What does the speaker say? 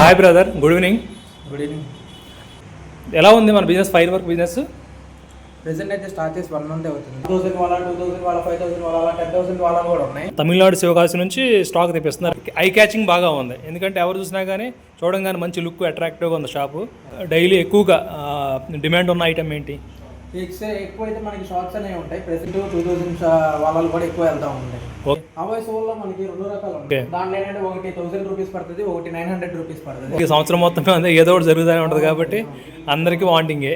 Hi brother, good evening. Good evening. ఎలా ఉంది మన business, fire work business? Present అయితే స్టార్ట్ చేసి 1 month అవుతుంది. 1000 వాళ్ళ, 2000 వాళ్ళ, 5000 వాళ్ళ, 10,000 వాళ్ళ కూడా ఉన్నాయి. తమిళనాడు శివకాశి నుంచి స్టాక్ తెప్పిస్తున్నారు. ఐ క్యాచింగ్ బాగా ఉంది, ఎందుకంటే ఎవరు చూసినా కానీ చూడంగానే మంచి లుక్, అట్రాక్టివ్గా ఉంది షాపు. డైలీ ఎక్కువగా డిమాండ్ ఉన్న ఐటమ్ ఏంటి? ఎక్కువ అయితే మనకి షార్ట్స్ అనేవి ఉంటాయి. ప్రెసెంట్ 2000 వాళ్ళు కూడా ఎక్కువ వెళ్తా ఉంటాయి. అవై సోల్లో మనకి 2 రకాలు ఉంటాయి. దాంట్లో ఏంటంటే ఒకటి 1000 రూపీస్ పడుతుంది, ఒకటి 900 రూపీస్ పడుతుంది. ఈ సంవత్సరం మొత్తం ఏదో ఒకటి జరుగుతూనే ఉంటుంది కాబట్టి అందరికీ వాంటింగే.